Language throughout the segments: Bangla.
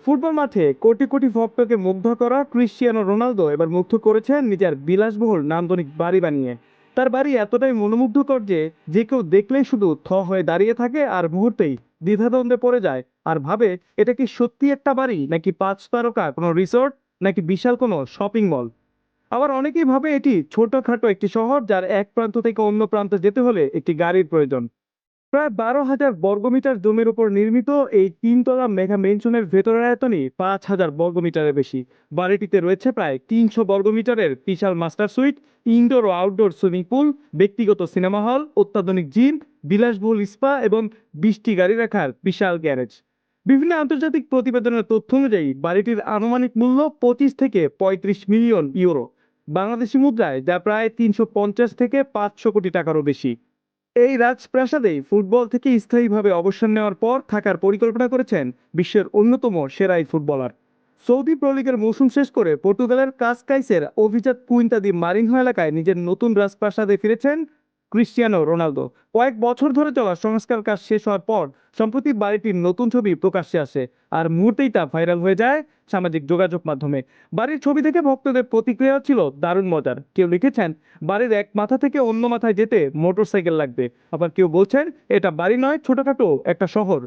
ফুটবল মাঠে কোটি কোটি ভক্তকে মুগ্ধ করা ক্রিশ্চিয়ানো রোনালদো এবার মুগ্ধ করেছেন নিজের বিলাসবহুল নান্দনিক বাড়ি বানিয়ে। তার বাড়ি এতটাই মনোমুগ্ধকর যে যে কেউ দেখলেই শুধু থ হয়ে দাঁড়িয়ে থাকে আর মুহূর্তেই দ্বিধাদ্বন্দ্বে পড়ে যায় আর ভাবে এটা কি সত্যি একটা বাড়ি নাকি 5 তারকা কোনো রিসোর্ট নাকি বিশাল কোনো শপিং মল। আবার অনেকেই ভাবে এটি ছোটখাটো একটি শহর যার এক প্রান্ত থেকে অন্য প্রান্তে যেতে হলে একটি গাড়ির প্রয়োজন। প্রায় 12,000 বর্গমিটার জমির উপর নির্মিত এই তিনতলা মেগা মেনশনের ভেতরের আয়তনই 5,000 বর্গমিটারের বেশি। বাড়িটিতে রয়েছে প্রায় 300 বর্গমিটারের বিশাল মাস্টার সুইট, ইনডোর ও আউটডোর সুইমিং পুল, ব্যক্তিগত সিনেমা হল, অত্যাধুনিক জিম, বিলাসবহুল স্পা এবং 20টি গাড়ি রাখার বিশাল গ্যারেজ। বিভিন্ন আন্তর্জাতিক প্রতিবেদনের তথ্য অনুযায়ী বাড়িটির আনুমানিক মূল্য 25 থেকে 35 মিলিয়ন ইউরো, বাংলাদেশি মুদ্রায় যা প্রায় 350 থেকে 500 কোটি টাকারও বেশি। এই রাজপ্রাসাদেই ফুটবল থেকে স্থায়ীভাবে অবসর নেওয়ার পর থাকার পরিকল্পনা করেছেন বিশ্বের অন্যতম সেরা এই ফুটবলার। সৌদি প্রো লিগের মৌসুম শেষ করে পর্তুগালের কাসকাইসের অভিজাত পুইন্তা দি মারিনহো এলাকায় নিজের নতুন রাজপ্রাসাদে ফিরেছেন ক্রিশ্চিয়ানো রোনালদো। কয়েক বছর ধরে চলা সংস্কার কাজ শেষ হওয়ার পর সম্প্রতি বাড়িটির নতুন ছবি প্রকাশ্যে আসে আর মুহূর্তেই তা ভাইরাল হয়ে যায় সামাজিক যোগাযোগ মাধ্যমে। বাড়ির ছবি থেকে ভক্তদের প্রতিক্রিয়া ছিল দারুণ মজার। কেউ লিখেছেন বাড়ির এক মাথা থেকে অন্য মাথায় যেতে মোটরসাইকেল লাগবে, আবার কেউ বলছেন এটা বাড়ি নয় ছোটখাটো একটা শহর।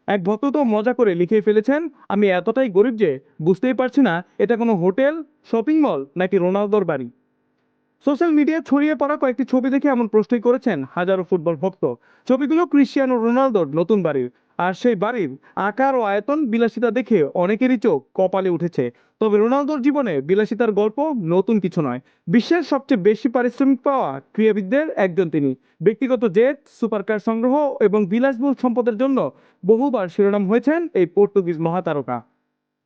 এক ভক্ত তো মজা করে লিখে ফেলেছেন, আমি এতটাই গরিব যে বুঝতেই পারছি না এটা কোনো হোটেল, শপিং মল নাকি রোনালদোর বাড়ি। সোশ্যাল মিডিয়ায় ছড়িয়ে পড়া কয়েকটি ছবি দেখে এমন প্রশ্নই করেছেন হাজারো ফুটবল ভক্ত। ছবিগুলো ক্রিশ্চিয়ানো রোনালদোর নতুন বাড়ির, আর সেই বাড়ির আকার ও আয়তন বিলাসিতা দেখে অনেকেরই চোখ কপালে উঠেছে। তবে রোনালদোর জীবনে বিলাসিতার গল্প নতুন কিছু নয়। বিশ্বের সবচেয়ে বেশি পারিশ্রমিক পাওয়া ক্রীড়াবিদদের একজন তিনি। ব্যক্তিগত জেট, সুপারকার সংগ্রহ এবং বিলাসবহুল সম্পদের জন্য বহুবার শিরোনাম হয়েছেন এই পর্তুগিজ মহাতারকা।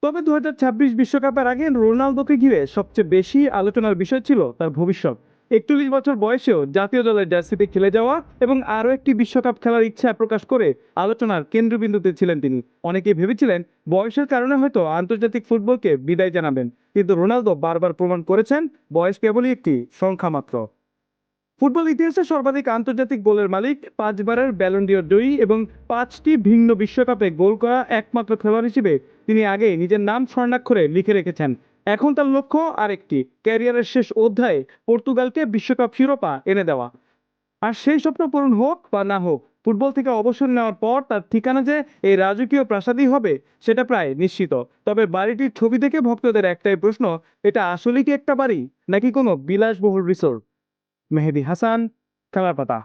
তবে 2026 বিশ্বকাপের আগে রোনালদোকে ঘিরে সবচেয়ে বেশি আলোচনার বিষয় ছিল তার ভবিষ্যৎ। 41 বছর বয়সেও জাতীয় দলের জার্সিতে খেলে যাওয়া এবং আরও একটি বিশ্বকাপ খেলার ইচ্ছা প্রকাশ করে আলোচনার কেন্দ্রবিন্দুতে ছিলেন তিনি। অনেকেই ভেবেছিলেন বয়সের কারণে হয়তো আন্তর্জাতিক ফুটবলকে বিদায় জানাবেন, কিন্তু রোনালদো বারবার প্রমাণ করেছেন বয়স কেবলই একটি সংখ্যা মাত্র। ফুটবল ইতিহাসে সর্বাধিক আন্তর্জাতিক গোলের মালিক, 5বারের ব্যালন ডি'র জয়ী এবং 5টি ভিন্ন বিশ্বকাপে গোল করা একমাত্র খেলোয়াড় হিসেবে তিনি আগেই নিজের নাম স্বর্ণাক্ষরে লিখে রেখেছেন। এখন তার লক্ষ্য আরেকটি, ক্যারিয়ারের শেষ অধ্যায়ে পর্তুগালকে বিশ্বকাপ শিরোপা এনে দেওয়া। আর সেই স্বপ্ন পূরণ হোক বা না হোক, ফুটবল থেকে অবসর নেওয়ার পর তার ঠিকানা যে এই রাজকীয় প্রাসাদই হবে সেটা প্রায় নিশ্চিত। তবে বাড়িটির ছবি দেখে ভক্তদের একটাই প্রশ্ন, এটা আসলে কি একটা বাড়ি নাকি কোনো বিলাসবহুল রিসোর্ট? মেহেদী হাসান, খেলার পাতা।